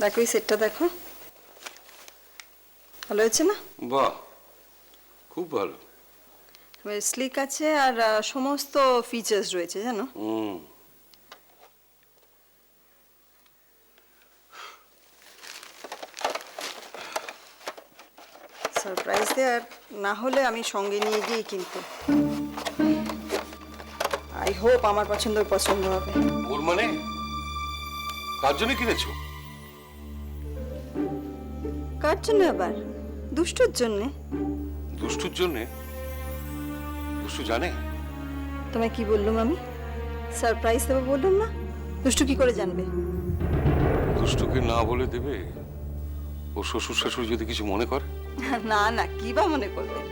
দেখো এই সেটটা দেখো, ভালো হয়েছে না? বাহ, খুব ভালো। স্লিক আছে আর সমস্ত ফিচার্স রয়েছে জানো। সারপ্রাইজ দেওয়ার না হলে আমি সঙ্গে নিয়ে গিয়ে কিনতে। আই হোপ আমার পছন্দ হবে। ওর মানে কার জন্য কিনেছো? কার জন্য আবার? দুষ্টুর জন্য। দুষ্টুর জন্য? দুষ্টু জানে? তোমায় কি বললাম আমি? সারপ্রাইজ দেবো বললাম না? দুষ্টু কি করে জানবে? দুষ্টুকে না বলে দেবে? ও শ্বশুর শাশুড়ি যদি কিছু মনে করে? না না, কি বা মনে করবেন?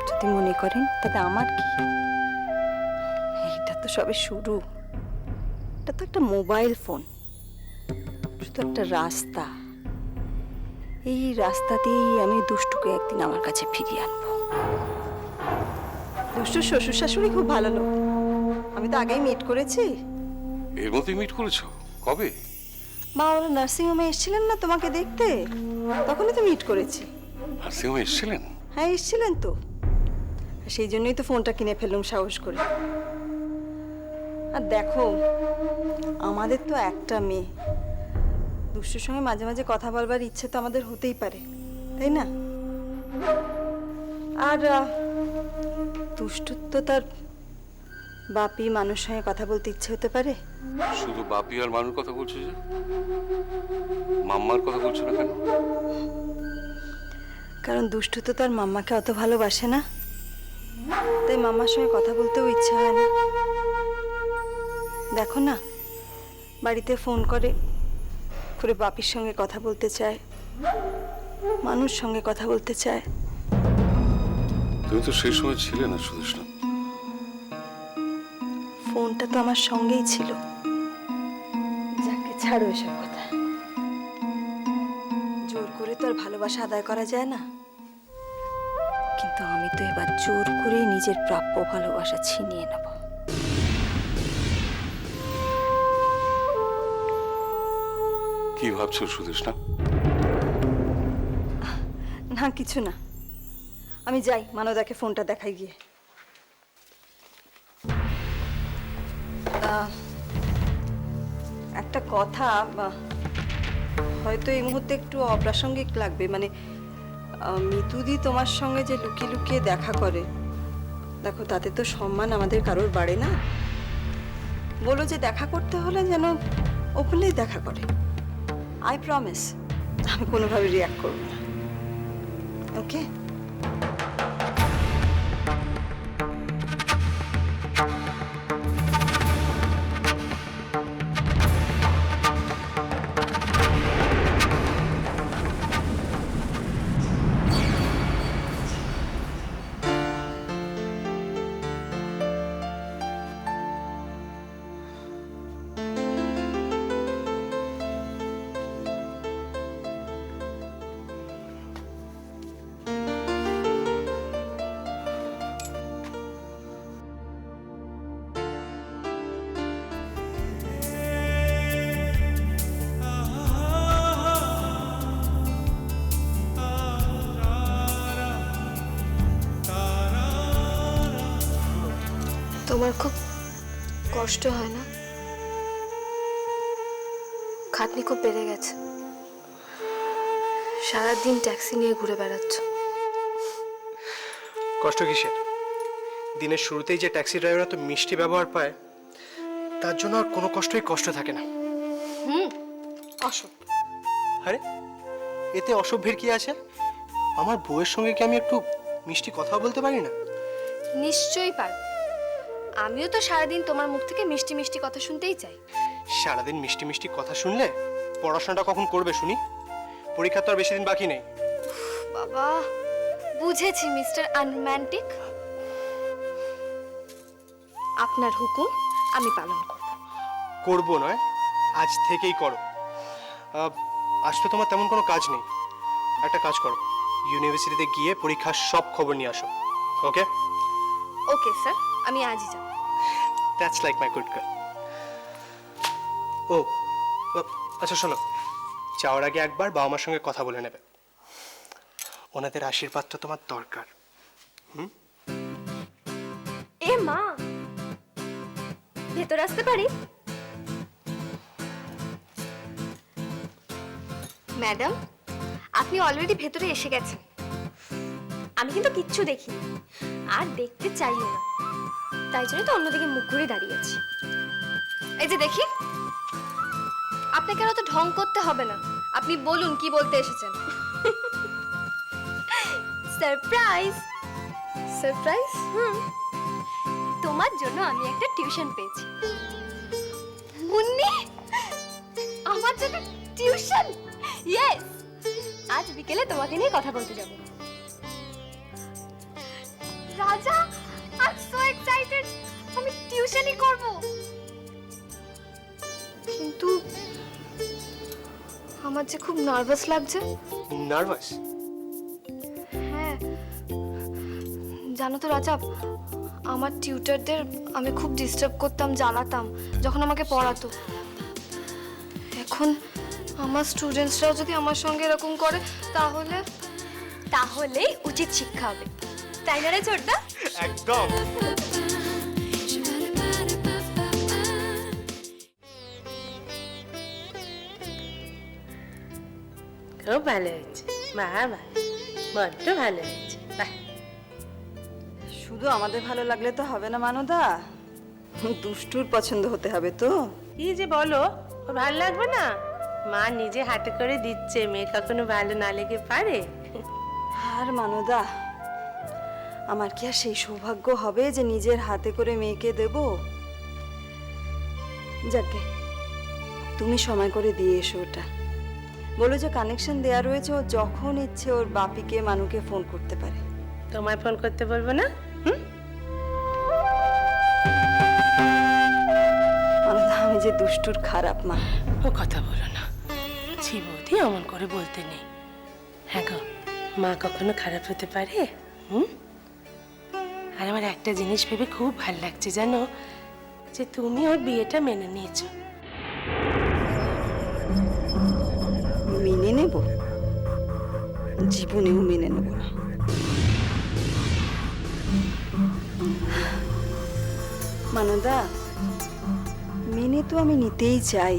যদি মনে করেন তাতে আমার কি? এটা তো সবে শুরু। এটা তো একটা মোবাইল ফোন, শুধু একটা রাস্তা। এই রাস্তা দিয়েই আমি দুষ্টুকে একদিন আমার কাছে ফিরিয়ে আনবো। দুষ্টুর শ্বশুর শাশুড়ি খুব ভালো লোক, আমি তো আগেই মিট করেছি। এর মধ্যে মিট করেছো? কবে? মা ওরা নার্সিংহোমে এসেছিলেন না তোমাকে দেখতে, তখনই তো মিট করেছি। নার্সিংহোমে এসেছিলেন? হ্যাঁ এসেছিলেন তো, সেই জন্যই তো ফোনটা কিনে ফেললাম সাহস করে। আর দেখো, আমাদের তো একটা মেয়ে, দুষ্টুর সঙ্গে মাঝে মাঝে কথা বলবার ইচ্ছে তো আমাদের হতেই পারে, তাই না? আর দুষ্টুর তো তার বাপি মানুষ সঙ্গে কথা বলতে ইচ্ছে হতে পারে। শুধু বাপি আর মানুর কথা বলছো যে? মাম্মার কথা বলছো না কেন? কারণ দুষ্টু তো তার মাম্মাকে অত ভালোবাসে না, তাই মাম্মার সঙ্গে কথা বলতেও ইচ্ছে হয় না। দেখো না, বাড়িতে ফোন করে করে বাপির সঙ্গে কথা বলতে চায়, মানুষ সঙ্গে কথা বলতে চায়। তুমি তো সেই সময় ছিলে না সুদেষ্ণা। ফোনটা তো আমার সঙ্গেই ছিল। যাকে ছাড়ো এসব কথা, জোর করে তো আর ভালোবাসা আদায় করা যায় না। কিন্তু আমি তো এবার জোর করে নিজের প্রাপ্য ভালোবাসা ছিনিয়ে নেব। কি ভাবছো সুদেষ্ণা? না কিছু না, আমি যাই মানদাকে ফোনটা দেখাই গিয়ে। একটা কথা, হয়তো এই মুহূর্তে একটু অপ্রাসঙ্গিক লাগবে, মানে মিতুদি তোমার সঙ্গে যে লুকিয়ে লুকিয়ে দেখা করে, দেখো তাতে তো সম্মান আমাদের কারোর বাড়ে না। বলো যে দেখা করতে হলে যেন ওপেনলি দেখা করে। আই প্রমিস আমি কোনোভাবে রিয়াক্ট করবো না। ওকে? তোমার খুব কষ্ট হয় না? খাটনি খুব বেড়ে গেছে, সারাদিন ট্যাক্সি নিয়ে ঘুরে বেড়াচ্ছ। কষ্ট কিসের? দিনের শুরুতেই যে ট্যাক্সি ড্রাইভাররা তো মিষ্টি ব্যবহার পায়, তার জন্য আর কোনো কষ্ট থাকে না। অসভ্য। আরে এতে অসভ্যের কি আছে? আমার বউয়ের সঙ্গে কি আমি একটু মিষ্টি কথা বলতে পারি না? নিশ্চয়ই পারবে। আমিও তো সারাদিন তোমার মুখ থেকে মিষ্টি মিষ্টি কথা শুনতেই চাই। সারাদিন মিষ্টি মিষ্টি কথা শুনলে পড়াশোনাটা কখন করবে শুনি? পরীক্ষা তো আর বেশি দিন বাকি নেই। বাবা, বুঝেছি মিস্টার আনরোম্যান্টিক। আপনার হুকুম আমি পালন করব। করবো নয়, আজ থেকেই করো। আজ তো তোমার তেমন কোনো কাজ নেই। একটা কাজ করো, ইউনিভার্সিটিতে গিয়ে পরীক্ষার সব খবর নিয়ে আসো। ওকে? ওকে স্যার, আমি আজই যাব। That's like my good girl. ও আচ্ছা শোনো, যাওয়ার আগে একবার বাবা মার সঙ্গে কথা বলে নেবে, ওনাদের আশীর্বাদটা তোমার দরকার। এ মা, ভেতর আসতে পারি? ম্যাডাম, আপনি অলরেডি ভেতরে এসে গেছেন। আমি কিন্তু কিচ্ছু দেখিনি, আর দেখতে চাইও না, তাই জন্য তো অন্যদিকে মুখ ঘুরে দাঁড়িয়ে আছি। এই যে দেখি, আপনাকে আর অত ঢং করতে হবে না, আপনি বলুন কি বলতে এসেছেন। সারপ্রাইজ। সারপ্রাইজ? তোমার জন্য আমি একটা টিউশন পেয়েছি। মুন্নি, আমার জন্য টিউশন? ইয়েস, আজ বিকেলে তোমাকে নিয়ে কথা বলতে যাব। রাজা, আই এম সো এক্সাইটেড, আমি টিউশনই করব। কিন্তু আমার যে খুব নার্ভাস লাগছে। নার্ভাস? হ্যাঁ, জানো তো রাজা, আমার টিউটারদের আমি খুব ডিস্টার্ব করতাম, জ্বালাতাম যখন আমাকে পড়াতো। এখন আমার স্টুডেন্টসরাও যদি আমার সঙ্গে এরকম করে তাহলেই উচিত শিক্ষা হবে, তাই না রে ছোটদা? একদম। খুব ভালো হয়েছে, বাবা বড্ড ভালো হয়েছে। বাহ, শুধু আমাদের ভালো লাগলে তো হবে না মানদা, দুষ্টুর পছন্দ হতে হবে তো। কি যে বলো, ওর ভালো লাগবে না? মা নিজে হাতে করে দিচ্ছে, মেয়ে কখনো ভালো না লেগে পারে? আর মানদা, আমার কি আর সেই সৌভাগ্য হবে যে নিজের হাতে করে মেয়েকে দেব? যাকে তুমি সময় করে দিয়ে এসো ওটা, বলো যে কানেকশন দেয়া রয়েছে, ও যখন ইচ্ছে ওর বাপিকে মানুকে ফোন করতে পারে। তোমায় ফোন করতে বলবো না? মানদা, আমি যে দুষ্টুর খারাপ মা। ও কথা বলো না, ছি বৌদি, অমন করে বলতে নেই। হ্যাঁ গো, মা কখনো খারাপ হতে পারে? আর আমার একটা জিনিস ভেবে খুব ভাল লাগছে জানো, যে তুমি ওর বিয়েটা মেনে নিয়েছো। মেনে নেব? জীবনেও মেনে নেব না। মানদা, মেনে তো আমি নিতেই চাই,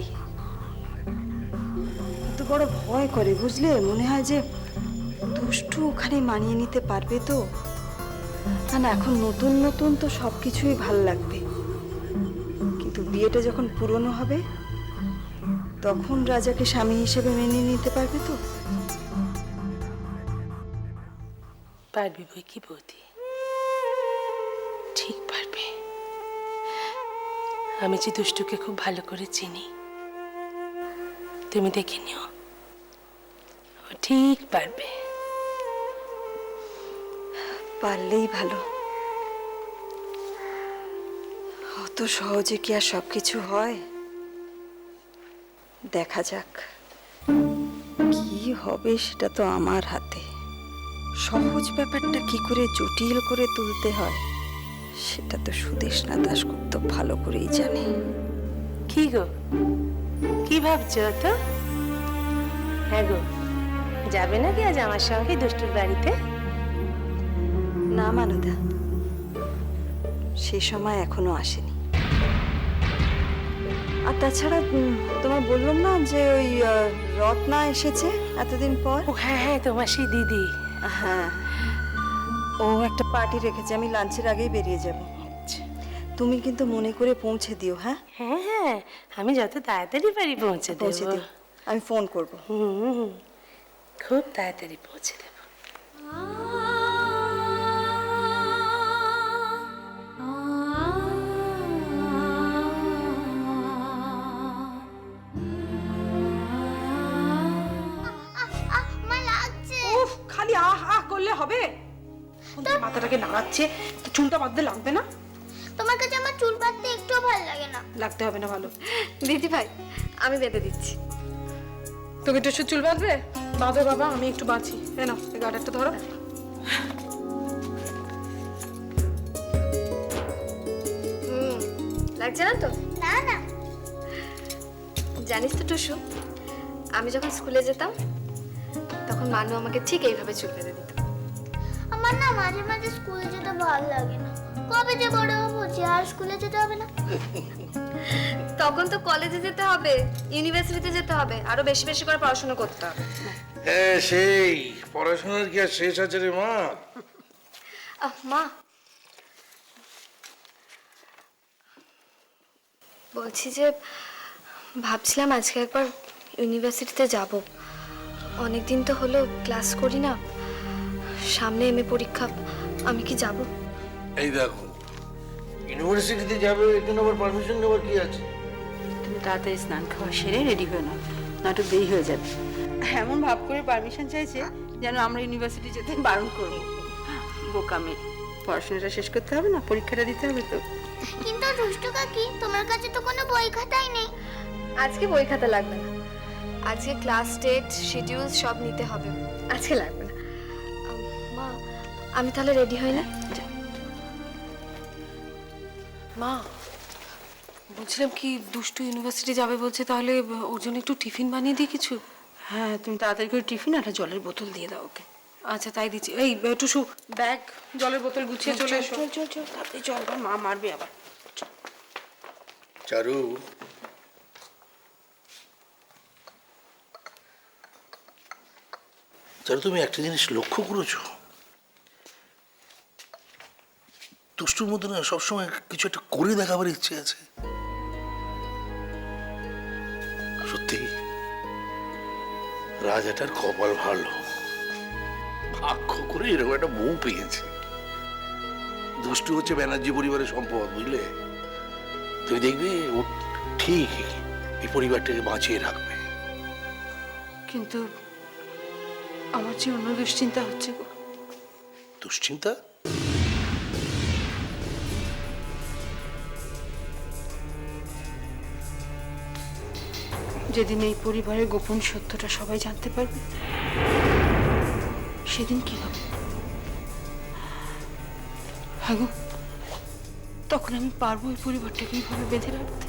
কিন্তু বড় ভয় করে বুঝলে। মনে হয় যে দুষ্টু ওখানে মানিয়ে নিতে পারবে তো। না, এখন নতুন নতুন তো সবকিছুই ভাল লাগবে, কিন্তু বিয়েটা যখন পুরনো হবে তখন রাজাকে স্বামী হিসেবে মেনে নিতে পারবে তো? পারবি বই কি বৌদি, ঠিক পারবে। আমি যে দুষ্টুকে খুব ভালো করে চিনি, তুমি দেখে নিও, ও ঠিক পারবে। পারলেই ভালো। অত সহজে কি আর সবকিছু হয়? দেখা যাক কি হবে, সেটা তো আমার হাতে। সহজ ব্যাপারটা কি করে জটিল করে তুলতে হয় সেটা তো সুদেষ্ণা দাশগুপ্ত ভালো করেই জানে। কি গো, কি ভাবছো তো? হ্যাঁ গো, যাবে নাকি আজ আমার সঙ্গে দুষ্টুর বাড়িতে? না মানদা, সেই সময় এখনো আসেনি। আর তাছাড়া তোমায় বললাম না যে ওই রত্না এসেছে এতদিন পর। ও হ্যাঁ হ্যাঁ, তোমার সেই দিদি। হ্যাঁ, ও একটা পার্টি রেখেছে, আমি লাঞ্চের আগেই বেরিয়ে যাব। তুমি কিন্তু মনে করে পৌঁছে দিও। হ্যাঁ হ্যাঁ হ্যাঁ, আমি যত তাড়াতাড়ি পারি পৌঁছে পৌঁছে দেবো। দিও, আমি ফোন করব। খুব তাড়াতাড়ি পৌঁছে দেবো। উফ, খালি আহ আহ করলে হবে? সুন্দর মাথাটাকে নাড়াচ্ছে, তো চুলটা বাঁধতে লাগবে না? তোমার কাছে আমার চুল বাঁধতে একটুও ভালো লাগে না। লাগতে হবে না ভালো। দিদি ভাই, আমি বেঁধে দিচ্ছি। তুমি একটু চুল বাঁধবে? বাঁধো বাবা, আমি একটু বাঁচি। এ নাও, এই গার্ডারটা ধরো। লাগছে না তো? না না, জানিস তো টুসু, আমি যখন স্কুলে যেতাম তখন মানু আমাকে ঠিক এইভাবে চুল বেঁধে দিত। আমার না মাঝে মাঝে স্কুলে যেতে ভালো লাগে না। কবে যে বড় হবো যে আর স্কুলে যেতে হবে না। তখন তো কলেজে যেতে হবে, ইউনিভার্সিটিতে যেতে হবে, আরো বেশি বেশি করে পড়াশোনা করতে হবে। হ্যাঁ সেই পড়াশোনার কি আর শেষ আছে রে মা? মা, বলছি যে ভাবছিলাম আজকে একবার ইউনিভার্সিটিতে যাব। অনেকদিন তো হলো ক্লাস করি না, সামনে এমএ পরীক্ষা, আমি কি যাব? এই দেখো, ইউনিভার্সিটিতে যাবে, এখানে আবার পারমিশন নেওয়ার কি আছে? তুমি তাড়াতাড়ি স্নান খাওয়া সেরে রেডি হয়ে নাও, নাটক দেরি হয়ে যাবে। এমন ভাব করে পারমিশন চাইছে যেন আমরা ইউনিভার্সিটি যেতে বারণ করবো। বোকামে, পড়াশোনাটা শেষ করতে হবে না, পরীক্ষাটা দিতে হবে তো। কিন্তু দুষ্টু কাকি, তোমার কাছে তো কোনো বই খাতাই নেই। আজকে বই খাতা লাগবে না, আজকে ক্লাস টেট শিডিউল সব নিতে হবে, আজকে লাগবে না। মা, আমি তাহলে রেডি হই না? মা, বলছিলাম কি দুষ্টু ইউনিভার্সিটি যাবে বলছে, তাহলে ওর জন্য একটু টিফিন বানিয়ে দিই কিছু। হ্যাঁ, তুমি তাড়াতাড়ি করে টিফিন আর একটা জলের বোতল দিয়ে দাও ওকে। আচ্ছা তাই দিচ্ছি। এই টুসু, ব্যাগ জলের বোতল গুছিয়ে চলে এসো। চল চল চল, তাড়াতাড়ি চল, আবার মা মারবে আবার। চারু, চারু, তুমি একটা জিনিস লক্ষ্য করেছো? দুষ্টুর মধ্যে না সবসময় কিছু একটা করে দেখাবার ইচ্ছে আছে। সত্যি রাজাটার কপাল ভালো, ভাগ্য করে এরকম একটা বউ পেয়েছে। দুষ্টু হচ্ছে ব্যানার্জি পরিবারের সম্পদ, বুঝলে? তুমি দেখবে ও ঠিক এই পরিবারটাকে বাঁচিয়ে রাখবে। কিন্তু আমার যে অন্য দুশ্চিন্তা হচ্ছে গো। দুশ্চিন্তা? যেদিন এই পরিবারের গোপন সত্যটা সবাই জানতে পারবে, সেদিন কি হবে? হ্যাঁ গো, তখন আমি পারবো এই পরিবারটাকে এইভাবে বেঁধে রাখতে?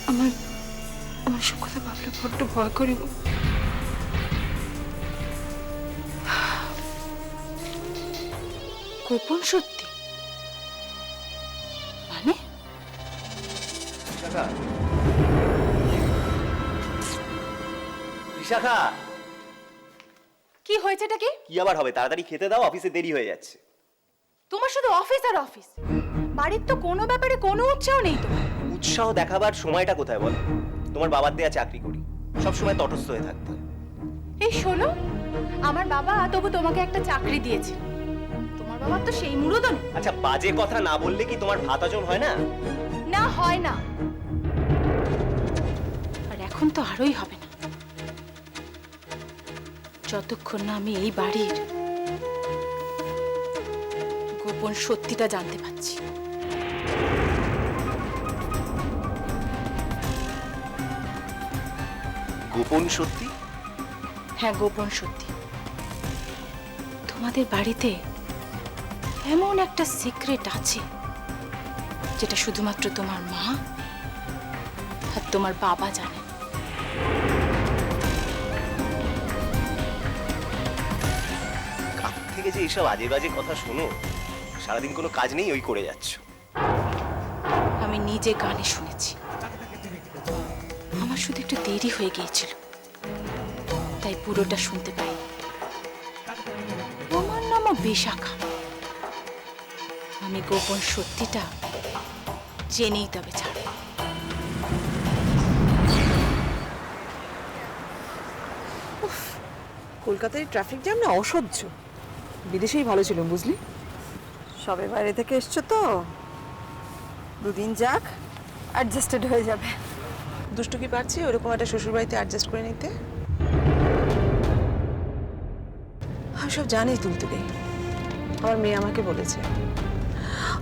আমার আমার সব কথা ভাবলে বড্ড ভয় করি গো। গোপন সত্যি মানে? বিশাখা, কি হয়েছে এটা কি? কি আবার হবে? তাড়াতাড়ি খেতে দাও, অফিসে দেরি হয়ে যাচ্ছে। তোমার শুধু অফিস আর অফিস, বাড়ির তো কোনো ব্যাপারে কোনো উৎসাহ নেই তোমার। উৎসাহ দেখাবার সময়টা কোথায় বল? তোমার বাবার দেয়া চাকরি করি, সবসময় তটস্থ হয়ে থাকতে হয়। এই শোনো, আমার বাবা তবু তোমাকে একটা চাকরি দিয়েছে, তোমার বাবার তো সেই মুরুদও নেই। আচ্ছা, বাজে কথা না বললে কি তোমার ভাত হজম হয় না? না হয় না, আর এখন তো আরোই হবে না, যতক্ষণ না আমি এই বাড়ির গোপন সত্যিটা জানতে পারছি। গোপন সত্যি? হ্যাঁ, গোপন সত্যি। তোমাদের বাড়িতে এমন একটা সিক্রেট আছে যেটা শুধুমাত্র তোমার মা আর তোমার বাবা জানে। কার থেকে যে এইসব আজে বাজে কথা শোনো? সারাদিন কোনো কাজ নেই, ওই করে যাচ্ছ। আমি নিজে কানে শুনেছি, আমার শুধু একটু দেরি হয়ে গিয়েছিল, তাই পুরোটা শুনতে পাই। আমার নামও বিশাখা, আমি গোপন সত্যিটা জেনেই তবে ছাড়ব। কলকাতায় ট্রাফিক জ্যাম না অসহ্য। বিদেশেই ভালো ছিল, বুঝলি? সবে বাইরে থেকে এসছো তো, দুদিন যাক, অ্যাডজাস্টেড হয়ে যাবে। দুষ্টু কি পারছি ওরকম একটা শ্বশুরবাড়িতে অ্যাডজাস্ট করে নিতে? আমি সব জানিস তুলতুলে, আমার মেয়ে আমাকে বলেছে।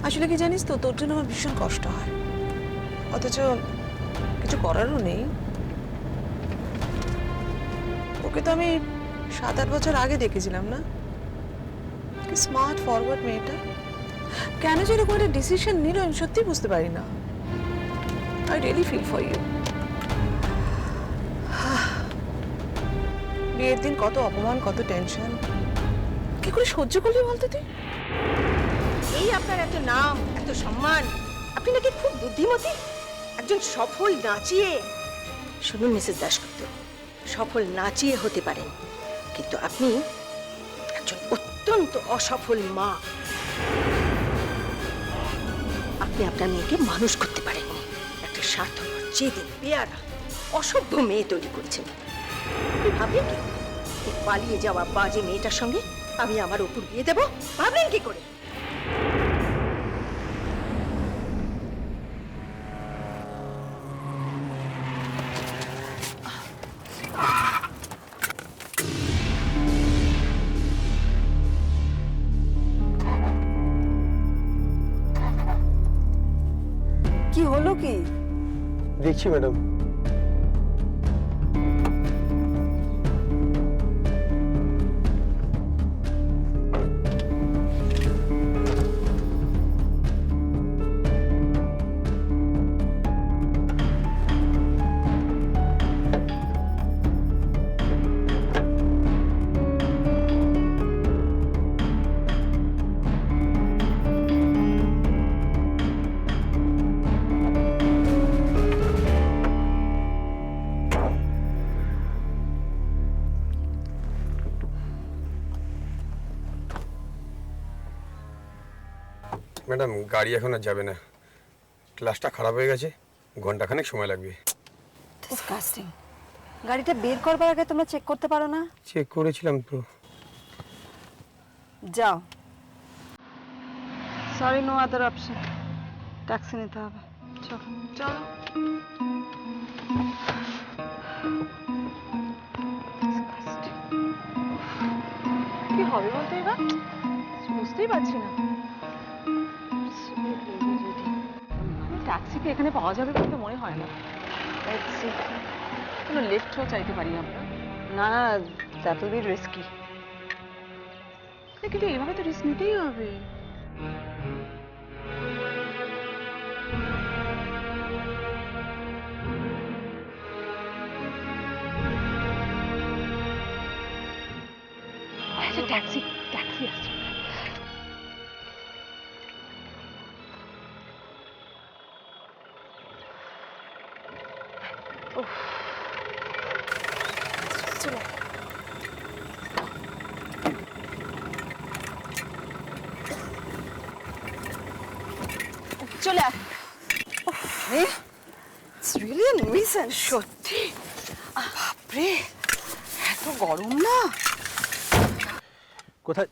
আসলে কি জানিস তো, তোর জন্য আমার ভীষণ কষ্ট হয়, অথচ কিছু করারও নেই। ওকে তো আমি 7-8 বছর আগে দেখেছিলাম না, কি স্মার্ট ফরওয়ার্ড মেয়েটা। কেন যে এরকম একটা ডিসিশন নিল আমি সত্যি বুঝতে পারি না। I really feel for you. বিয়ের দিন কত অপমান, কত টেনশন, কি করে সহ্য করলি বলতো তুই? এই আপনার এত নাম, এত সম্মান, আপনি নাকি খুব বুদ্ধিমতী, একজন সফল নাচিয়ে। শুনুন মিসেস দাশগুপ্ত, সফল নাচিয়ে হতে পারেন, কিন্তু আপনি একজন অত্যন্ত অসফল মা। আপনি আপনার মেয়েকে মানুষ করতে পারেননি, একটা স্বার্থপর, জেদি, পেয়ারা, অসভ্য মেয়ে তৈরি করেছেন। আপনি ভাবলেন কি এই পালিয়ে যাওয়া বাজে মেয়েটার সঙ্গে আমি আমার অপুর বিয়ে দেব? ভাবলেন কি করে? কি হলো কি? দেখছি ম্যাডাম। ম্যাডাম গাড়ি এখন আর যাবে না, ক্লাসটা খারাপ হয়ে গেছে, ঘন্টাখানেক সময় লাগবে। ডিসকাস্টিং। গাড়িটা বের করবার আগে তোমরা চেক করতে পারো না? চেক করেছিলাম তো। যাও। Sorry, no other option, taxi নিতে হবে। চলো চলো। কি হবে বলতো এবার? বুঝতেই পারছি না। ট্যাক্সি কি এখানে পাওয়া যাবে বলে তো মনে হয় না। কোনো লিফটও চাইতে পারি আমরা। না, দ্যাট উইল বি রিস্কি। কিন্তু এইভাবে তো রিস্ক নিতেই হবে। ট্যাক্সি ট্যাক্সি আসছে। চলো চলে আয়। It's really a nuisance. সত্যি বাপরে, এত গরম না। কোথায়